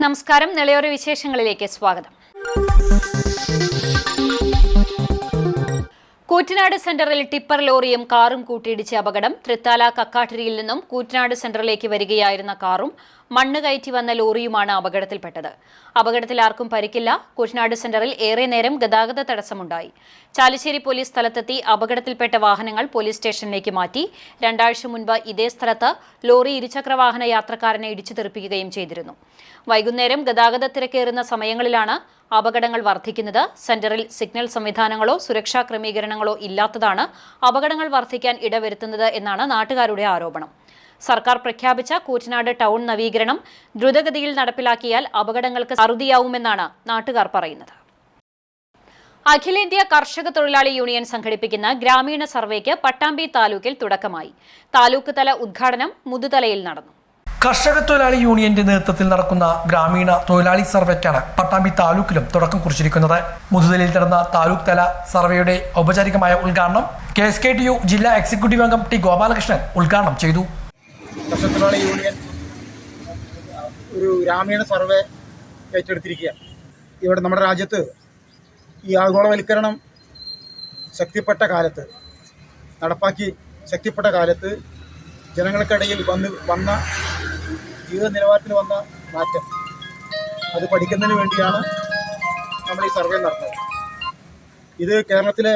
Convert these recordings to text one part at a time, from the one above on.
നമസ്കാരം. നിളയോര വിശേഷങ്ങളിലേക്ക് സ്വാഗതം. കൂറ്റനാട് സെന്ററിൽ ടിപ്പർ ലോറിയും കാറും കൂട്ടിയിടിച്ച അപകടം. തൃത്താല കക്കാട്ടിരിയിൽ നിന്നും കൂറ്റനാട് സെന്ററിലേക്ക് വരികയായിരുന്ന കാറും മണ്ണ് കയറ്റി വന്ന ലോറിയുമാണ് അപകടത്തിൽപ്പെട്ടത്. അപകടത്തിൽ ആർക്കും പരിക്കില്ല. കൂറ്റനാട് സെന്ററിൽ ഏറെ നേരം ഗതാഗത തടസ്സമുണ്ടായി. ചാലിശ്ശേരി പോലീസ് സ്ഥലത്തെത്തി അപകടത്തിൽപ്പെട്ട വാഹനങ്ങൾ പോലീസ് സ്റ്റേഷനിലേക്ക് മാറ്റി. 2 ആഴ്ച മുൻപ് ഇതേ സ്ഥലത്ത് ലോറി ഇരുചക്രവാഹന യാത്രക്കാരനെ ഇടിച്ചു തെറിപ്പിക്കുകയും ചെയ്തിരുന്നു. വൈകുന്നേരം ഗതാഗത തിരക്കേറുന്ന സമയങ്ങളിലാണ് അപകടങ്ങൾ വർദ്ധിക്കുന്നത്. സെന്ററിൽ സിഗ്നൽ സംവിധാനങ്ങളോ സുരക്ഷാ ക്രമീകരണങ്ങളോ ഇല്ലാത്തതാണ് അപകടങ്ങൾ വർദ്ധിക്കാൻ ഇടവരുത്തുന്നത് എന്നാണ് നാട്ടുകാരുടെ ആരോപണം. സർക്കാർ പ്രഖ്യാപിച്ച കൂറ്റനാട് ടൗൺ നവീകരണം ദ്രുതഗതിയിൽ നടപ്പിലാക്കിയാൽ അപകടങ്ങൾക്ക് അറുതിയാവുമെന്നാണ് നാട്ടുകാർ പറയുന്നത്. അഖിലേന്ത്യാ കർഷക തൊഴിലാളി യൂണിയൻ സംഘടിപ്പിക്കുന്ന ഗ്രാമീണ സർവേക്ക് പട്ടാമ്പി താലൂക്കിൽ തുടക്കമായി. താലൂക്ക് തല ഉദ്ഘാടനം മുതുതലയിൽ നടന്നു. കർഷക തൊഴിലാളി യൂണിയന്റെ നേതൃത്വത്തിൽ നടക്കുന്ന ഗ്രാമീണ തൊഴിലാളി സർവേക്കാണ് പട്ടാമ്പി താലൂക്കിലും തുടക്കം കുറിച്ചിരിക്കുന്നത്. മുതുതലയിൽ നടന്ന താലൂക്ക് തല സർവേയുടെ ഔപചാരികമായ ഉദ്ഘാടനം KSKTU ജില്ലാ എക്സിക്യൂട്ടീവ് അംഗം ടി ഗോപാലകൃഷ്ണൻ ഉദ്ഘാടനം ചെയ്തു. കർഷക തൊഴിലാളി യൂണിയൻ ഒരു ഗ്രാമീണ സർവേ ഏറ്റെടുത്തിരിക്കുകയാണ്. ഇവിടെ നമ്മുടെ രാജ്യത്ത് ഈ ആഗോളവൽക്കരണം ശക്തിപ്പെട്ട കാലത്ത് ശക്തിപ്പെട്ട കാലത്ത് ജനങ്ങൾക്കിടയിൽ വന്ന ജീവിത നിലവാരത്തിൽ വന്ന മാറ്റം അത് പഠിക്കുന്നതിന് വേണ്ടിയാണ് നമ്മൾ ഈ സർവേ നടത്തുന്നത്. ഇത് കേരളത്തിലെ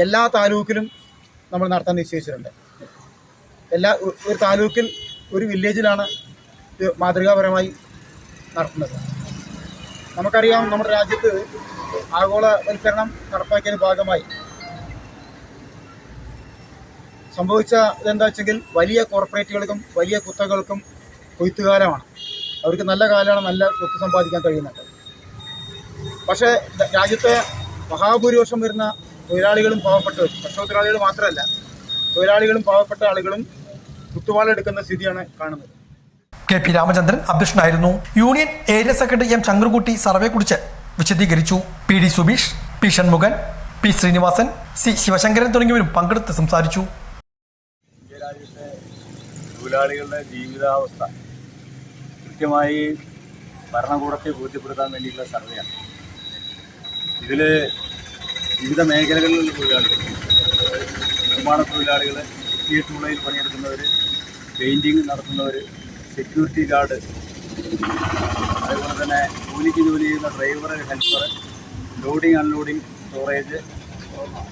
എല്ലാ താലൂക്കിലും നമ്മൾ നടത്താൻ നിശ്ചയിച്ചിട്ടുണ്ട്. ഒരു താലൂക്കിൽ ഒരു വില്ലേജിലാണ് ഇത് മാതൃകാപരമായി നടത്തുന്നത്. നമുക്കറിയാം, നമ്മുടെ രാജ്യത്ത് ആഗോളവൽക്കരണം നടപ്പാക്കിയതിൻ്റെ ഭാഗമായി സംഭവിച്ച ഇതെന്താ വെച്ചെങ്കിൽ വലിയ കോർപ്പറേറ്റുകൾക്കും വലിയ കുത്തകൾക്കും കൊയ്ത്തുകാലമാണ്. അവർക്ക് നല്ല കാലമാണ്, നല്ല സ്വത്ത് സമ്പാദിക്കാൻ കഴിയുന്നുണ്ട്. പക്ഷേ രാജ്യത്തെ മഹാഭൂരിപക്ഷം വരുന്ന തൊഴിലാളികളും പാവപ്പെട്ടവരും, കർഷക തൊഴിലാളികൾ മാത്രമല്ല, തൊഴിലാളികളും പാവപ്പെട്ട ആളുകളും കുത്തുവാളെടുക്കുന്ന സ്ഥിതിയാണ് കാണുന്നത്. KP രാമചന്ദ്രൻ അധ്യക്ഷനായിരുന്നു. യൂണിയൻ ഏരിയ സെക്രട്ടറി M ചന്ദ്രകുട്ടി സർവേയെക്കുറിച്ച് വിശദീകരിച്ചു. PD Subeesh, P Shanmughan, P Sreenivasan, C Sivasankaran തുടങ്ങിയവരും പങ്കെടുത്ത് സംസാരിച്ചു. രാജ്യത്തെ തൊഴിലാളികളുടെ ജീവിതാവസ്ഥ കൃത്യമായി ഭരണകൂടത്തെ ബോധ്യപ്പെടുത്താൻ വേണ്ടിയിട്ടുള്ള സർവേയാണ്. ഇതിൽ വിവിധ മേഖലകളിലുള്ള തൊഴിലാളികൾ, നിർമ്മാണ തൊഴിലാളികൾ, തിയേറ്ററുകളിൽ പണിയെടുക്കുന്നവർ, പെയിൻറ്റിങ് നടത്തുന്നവർ, സെക്യൂരിറ്റി ഗാർഡ്, അതേപോലെ തന്നെ കൂലിക്ക് ജോലി ചെയ്യുന്ന driver, helper, loading unloading storage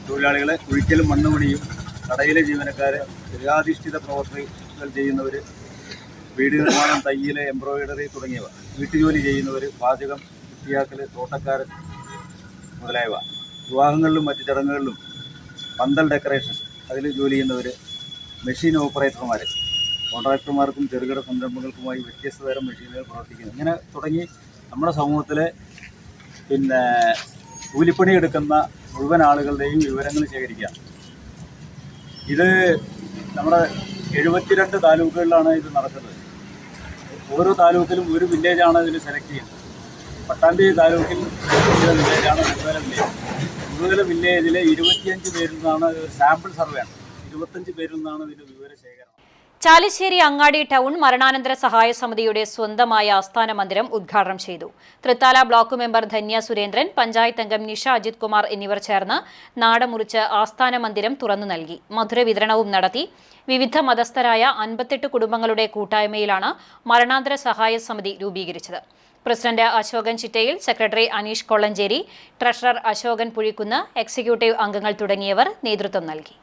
തൊഴിലാളികൾ, കുഴിക്കലും മണ്ണുപണിയും, കടയിലെ ജീവനക്കാർ, ഗൃഹാധിഷ്ഠിത പ്രവർത്തികൾ ചെയ്യുന്നവർ, വീട് നിർമ്മാണം, തയ്യൽ, എംബ്രോയിഡറി തുടങ്ങിയവ, വീട്ടുജോലി ചെയ്യുന്നവർ, പാചകം, വൃത്തിയാക്കൽ, തോട്ടക്കാരൻ മുതലായവ, വിവാഹങ്ങളിലും മറ്റ് ചടങ്ങുകളിലും പന്തൽ ഡെക്കറേഷൻ അതിൽ ജോലി ചെയ്യുന്നവർ, മെഷീൻ ഓപ്പറേറ്റർമാർ, കോൺട്രാക്ടർമാർക്കും ചെറുകിട സംരംഭങ്ങൾക്കുമായി വ്യത്യസ്ത തരം മെഷീനുകൾ പ്രവർത്തിക്കുന്നു. ഇങ്ങനെ തുടങ്ങി നമ്മുടെ സമൂഹത്തിലെ കൂലിപ്പണി എടുക്കുന്ന മുഴുവൻ ആളുകളുടെയും വിവരങ്ങൾ ശേഖരിക്കുക. ഇത് നമ്മുടെ 72 താലൂക്കുകളിലാണ് ഇത് നടക്കുന്നത്. ഓരോ താലൂക്കിലും ഒരു വില്ലേജാണ് ഇതിൽ സെലക്ട് ചെയ്യുന്നത്. പട്ടാമ്പി താലൂക്കിൽ വില്ലേജാണ് മുതുതല വില്ലേജിലെ 25 പേരിൽ നിന്നാണ് സാമ്പിൾ സർവേയാണ്. 25 പേരിൽ നിന്നാണ് ഇതിൻ്റെ വിവരശേഖരണം. ചാലിശ്ശേരി അങ്ങാടി ടൗൺ മരണാനന്തര സഹായ സമിതിയുടെ സ്വന്തമായ ആസ്ഥാന മന്ദിരം ഉദ്ഘാടനം ചെയ്തു. തൃത്താല ബ്ലോക്ക് മെമ്പർ ധന്യ സുരേന്ദ്രൻ, പഞ്ചായത്ത് അംഗം നിഷ അജിത് കുമാർ എന്നിവർ ചേർന്ന് നാടമുറിച്ച് ആസ്ഥാന മന്ദിരം തുറന്നു നൽകി. മധുര വിതരണവും നടത്തി. വിവിധ മതസ്ഥരായ 58 കുടുംബങ്ങളുടെ കൂട്ടായ്മയിലാണ് മരണാനന്തര സഹായ സമിതി രൂപീകരിച്ചത്. President Ashokan Chittayil, secretary Aneesh Kollanchery, treasurer Ashokan Puzhikkunnu, executive അംഗങ്ങൾ തുടങ്ങിയവർ നേതൃത്വം നൽകി.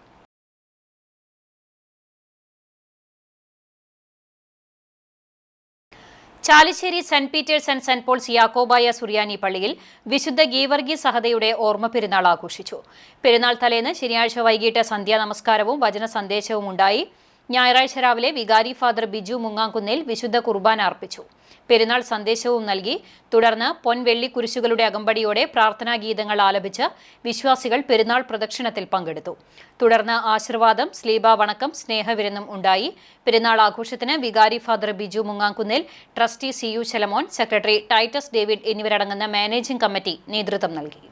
Chalissery Saint Peter's and Saint Paul's Yakobaya Suriyani പള്ളിയിൽ വിശുദ്ധ ഗീവർഗീസ് സഹദയുടെ ഓർമ്മ പെരുന്നാൾ ആഘോഷിച്ചു. പെരുന്നാൾ തലേന്ന് ശനിയാഴ്ച വൈകിട്ട് സന്ധ്യാ നമസ്കാരവും വചന സന്ദേശവും ഉണ്ടായി. ഞായറാഴ്ച രാവിലെ വികാരി ഫാദർ ബിജു മുങ്ങാംകുന്നിൽ വിശുദ്ധ കുർബാന അർപ്പിച്ചു. പെരുന്നാൾ സന്ദേശവും നൽകി. തുടർന്ന് പൊൻവെള്ളി കുരിശുകളുടെ അകമ്പടിയോടെ പ്രാർത്ഥനാ ഗീതങ്ങൾ ആലപിച്ച് വിശ്വാസികൾ പെരുന്നാൾ പ്രദക്ഷിണത്തിൽ പങ്കെടുത്തു. തുടർന്ന് ആശീർവാദം, സ്ലീബ വണക്കം, സ്നേഹവിരുന്നും ഉണ്ടായി. പെരുന്നാൾ ആഘോഷത്തിന് വികാരി Father Biju Mungamkunnil, trustee CU Shalamon, secretary Titus David എന്നിവരടങ്ങുന്ന മാനേജിംഗ് കമ്മിറ്റി നേതൃത്വം നൽകി.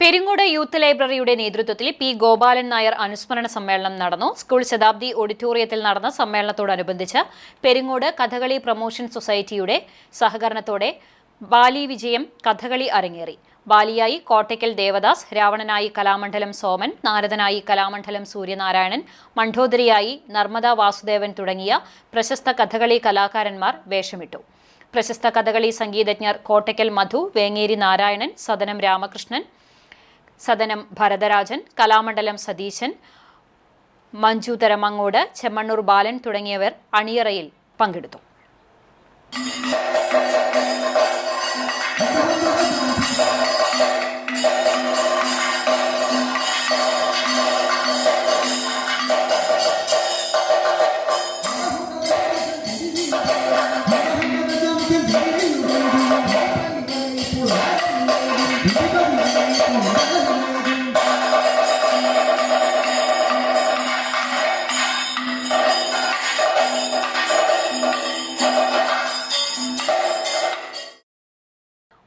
പെരിങ്ങോട് യൂത്ത് ലൈബ്രറിയുടെ നേതൃത്വത്തിൽ P. ഗോപാലൻ നായർ അനുസ്മരണ സമ്മേളനം നടന്നു. സ്കൂൾ ശതാബ്ദി ഓഡിറ്റോറിയത്തിൽ നടന്ന സമ്മേളനത്തോടനുബന്ധിച്ച് പെരിങ്ങോട് കഥകളി പ്രൊമോഷൻ സൊസൈറ്റിയുടെ സഹകരണത്തോടെ ബാലി വിജയം കഥകളി അരങ്ങേറി. ബാലിയായി കോട്ടയ്ക്കൽ ദേവദാസ്, രാവണനായി കലാമണ്ഡലം സോമൻ, നാരദനായി കലാമണ്ഡലം സൂര്യനാരായണൻ, മണ്ഡോദരിയായി നർമ്മദ വാസുദേവൻ തുടങ്ങിയ പ്രശസ്ത കഥകളി കലാകാരന്മാർ വേഷമിട്ടു. പ്രശസ്ത കഥകളി സംഗീതജ്ഞർ കോട്ടയ്ക്കൽ മധു, വേങ്ങേരി നാരായണൻ, സദനം രാമകൃഷ്ണൻ, സദനം ഭരതരാജൻ, കലാമണ്ഡലം സതീശൻ, മഞ്ജു തരമങ്ങോട്, ചെമ്മണ്ണൂർ ബാലൻ തുടങ്ങിയവർ അണിയറയിൽ പങ്കെടുത്തു.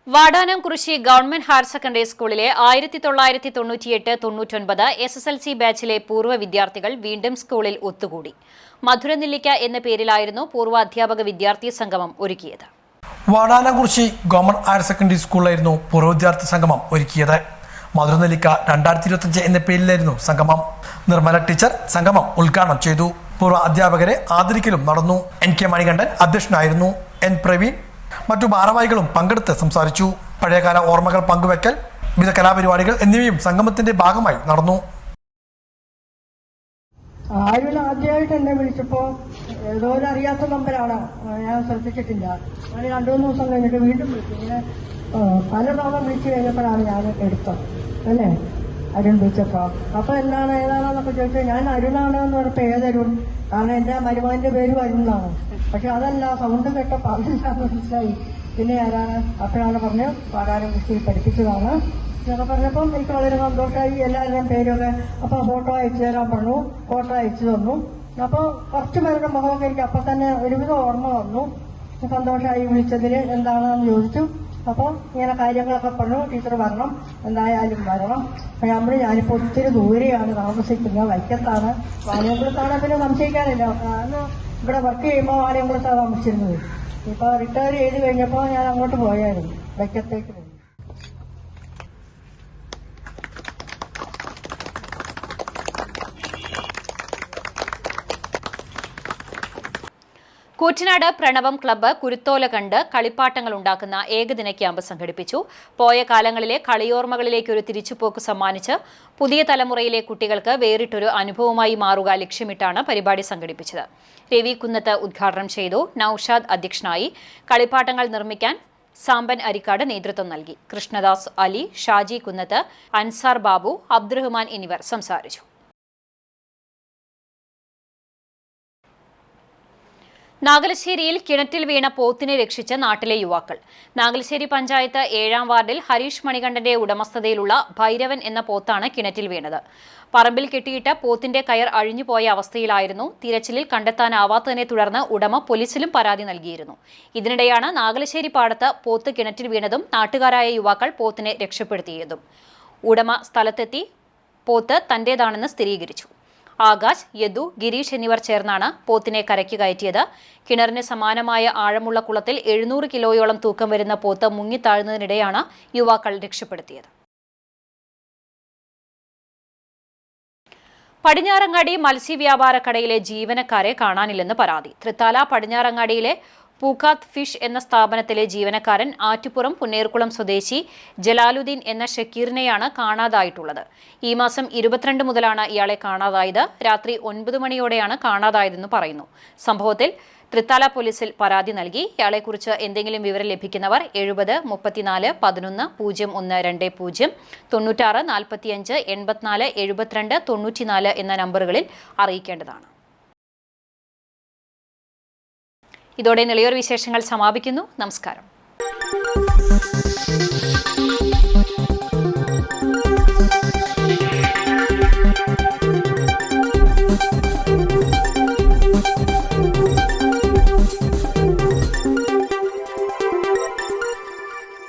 വാടാനംകുറിശി ഗവൺമെന്റ് ഹയർ സെക്കൻഡറി സ്കൂളിലെ 1998-99 SSLC ബാച്ചിലെ പൂർവ്വ വിദ്യാർത്ഥികൾ വീണ്ടും സ്കൂളിൽ ഒത്തുകൂടി. മധുരനെല്ലിക്ക എന്ന പേരിലായിരുന്നു പൂർവ്വ അധ്യാപക വിദ്യാർത്ഥി സംഗമം ഒരുക്കിയത്. വാടാനംകുറിശി ഗവൺമെന്റ് ഹയർ സെക്കൻഡറി സ്കൂളിലായിരുന്നു പൂർവ്വ വിദ്യാർത്ഥി സംഗമം ഒരുക്കിയത്. മധുരനെല്ലിക്ക 2025 എന്ന പേരിലായിരുന്നു സംഗമം. നിർമ്മല ടീച്ചർ സംഗമം ഉദ്ഘാടനം ചെയ്തു. പൂർവ്വ അധ്യാപകരെ ആദരിക്കലും നടന്നു. NK മണികണ്ഠൻ അധ്യക്ഷനായിരുന്നു. N പ്രവീൺ മറ്റു ഭാരവാഹികളും പങ്കെടുത്ത് സംസാരിച്ചു. പഴയകാല ഓർമ്മകൾ പങ്കുവെക്കൽ, വിവിധ കലാപരിപാടികൾ എന്നിവയും സംഗമത്തിന്റെ ഭാഗമായി നടന്നു. ആരും ആദ്യമായിട്ട് എന്നെ വിളിച്ചപ്പോ ഏതോ ഒരു അറിയാത്ത നമ്പരാണ്, ഞാൻ ശ്രദ്ധിച്ചിട്ടില്ല. ഞാൻ 2-3 ദിവസം കഴിഞ്ഞിട്ട് വീണ്ടും വിളിച്ചു. ഇങ്ങനെ പലതവണ വിളിച്ചു കഴിഞ്ഞപ്പോഴാണ് ഞാൻ എടുത്തത്. അല്ലേ, അരുൺ വിളിച്ചപ്പോ. അപ്പൊ എന്താണ് ഏതാണെന്നൊക്കെ ചോദിച്ചാൽ ഞാൻ അരുണാണ് എന്ന് പറഞ്ഞപ്പോ ഏതരുൺ, കാരണം എന്റെ മരുമകന്റെ പേര് അരുണാണ്. പക്ഷെ അതല്ല, സൗണ്ട് കേട്ടപ്പോ അതില്ലാന്ന് മനസ്സിലായി. പിന്നെ ആരാണ്? അപ്പോഴാണ് പറഞ്ഞ് വാടാനംകുറിശി പഠിപ്പിച്ചതാണ് എന്നൊക്കെ പറഞ്ഞപ്പം എനിക്ക് വളരെ സന്തോഷമായി. എല്ലാവരുടെയും പേരൊക്കെ അപ്പൊ ഫോട്ടോ അയച്ചു തരാൻ പറഞ്ഞു. ഫോട്ടോ അയച്ചു തന്നു. അപ്പൊ കുറച്ചു പേരുടെ മുഖമൊക്കെ എനിക്ക് അപ്പൊ തന്നെ ഒരുവിധം ഓർമ്മ വന്നു. സന്തോഷമായി. വിളിച്ചതിൽ എന്താണെന്ന് ചോദിച്ചു. അപ്പോൾ ഇങ്ങനെ കാര്യങ്ങളൊക്കെ പറഞ്ഞു. ടീച്ചർ വരണം, എന്തായാലും വരണം. ഞാനിപ്പോൾ ഒത്തിരി ദൂരെയാണ് താമസിക്കുന്നത്, വൈക്കത്താണ്. വാണിയംകുളത്താണ്, പിന്നെ സംശയിക്കാനില്ല. കാരണം ഇവിടെ വർക്ക് ചെയ്യുമ്പോൾ വാണിയംകുളത്താണ് താമസിച്ചിരുന്നത്. ഇപ്പോൾ റിട്ടയർ ചെയ്ത് കഴിഞ്ഞപ്പോൾ ഞാൻ അങ്ങോട്ട് പോയായിരുന്നു, വൈക്കത്തേക്ക് പോയി. കൂറ്റനാട് പ്രണവം ക്ലബ്ബ് കുരുത്തോല കണ്ട് കളിപ്പാട്ടങ്ങൾ ഉണ്ടാക്കുന്ന ഏകദിന ക്യാമ്പ് സംഘടിപ്പിച്ചു. പോയ കാലങ്ങളിലെ കളിയോർമ്മകളിലേക്ക് ഒരു തിരിച്ചുപോക്ക് സമ്മാനിച്ച് പുതിയ തലമുറയിലെ കുട്ടികൾക്ക് വേറിട്ടൊരു അനുഭവമായി മാറുക ലക്ഷ്യമിട്ടാണ് പരിപാടി സംഘടിപ്പിച്ചത്. രവി കുന്നത്ത് ഉദ്ഘാടനം ചെയ്തു. നൌഷാദ് അധ്യക്ഷനായി. കളിപ്പാട്ടങ്ങൾ നിർമ്മിക്കാൻ സാമ്പൻ അരിക്കാട് നേതൃത്വം നൽകി. കൃഷ്ണദാസ് അലി, ഷാജി കുന്നത്ത്, അൻസാർ ബാബു, അബ്ദുറഹ്മാൻ എന്നിവർ സംസാരിച്ചു. നാഗലശ്ശേരിയിൽ കിണറ്റിൽ വീണ പോത്തിനെ രക്ഷിച്ച നാട്ടിലെ യുവാക്കൾ. നാഗലശ്ശേരി പഞ്ചായത്ത് 7-ാം വാർഡിൽ ഹരീഷ് മണികണ്ഠന്റെ ഉടമസ്ഥതയിലുള്ള ഭൈരവൻ എന്ന പോത്താണ് കിണറ്റിൽ വീണത്. പറമ്പിൽ കെട്ടിയിട്ട പോത്തിന്റെ കയർ അഴിഞ്ഞുപോയ അവസ്ഥയിലായിരുന്നു. തിരച്ചിലിൽ കണ്ടെത്താനാവാത്തതിനെ തുടർന്ന് ഉടമ പോലീസിലും പരാതി നൽകിയിരുന്നു. ഇതിനിടെയാണ് നാഗലശ്ശേരി പാടത്ത് പോത്ത് കിണറ്റിൽ വീണതും നാട്ടുകാരായ യുവാക്കൾ പോത്തിനെ രക്ഷപ്പെടുത്തിയതും. ഉടമ സ്ഥലത്തെത്തി പോത്ത് തന്റേതാണെന്ന് സ്ഥിരീകരിച്ചു. ആകാശ്, യദു, ഗിരീഷ് എന്നിവർ ചേർന്നാണ് പോത്തിനെ കരയ്ക്ക് കയറ്റിയത്. കിണറിന് സമാനമായ ആഴമുള്ള കുളത്തിൽ 700 കിലോയോളം തൂക്കം വരുന്ന പോത്ത് മുങ്ങിത്താഴുന്നതിനിടെയാണ് യുവാക്കൾ രക്ഷപ്പെടുത്തിയത്. പടിഞ്ഞാറങ്ങാടി മത്സ്യവ്യാപാര കടയിലെ ജീവനക്കാരെ കാണാനില്ലെന്ന് പരാതി. തൃത്താല പടിഞ്ഞാറങ്ങാടിയിലെ പൂക്കാത്ത് ഫിഷ് എന്ന സ്ഥാപനത്തിലെ ജീവനക്കാരൻ ആറ്റുപുറം പുന്നേർകുളം സ്വദേശി ജലാലുദ്ദീൻ എന്ന ഷക്കീറിനെയാണ് കാണാതായിട്ടുള്ളത്. ഈ മാസം 22 മുതലാണ് ഇയാളെ കാണാതായത്. രാത്രി 9 മണിയോടെയാണ് കാണാതായതെന്ന് പറയുന്നു. സംഭവത്തിൽ തൃത്താല പോലീസിൽ പരാതി നൽകി. ഇയാളെക്കുറിച്ച് എന്തെങ്കിലും വിവരം ലഭിക്കുന്നവർ 70 34 11 0120 96 45 84 72 94 എന്ന നമ്പറുകളിൽ അറിയിക്കേണ്ടതാണ്. ഇതോടെ നിളയൂർ വിശേഷങ്ങൾ സമാപിക്കുന്നു. നമസ്കാരം.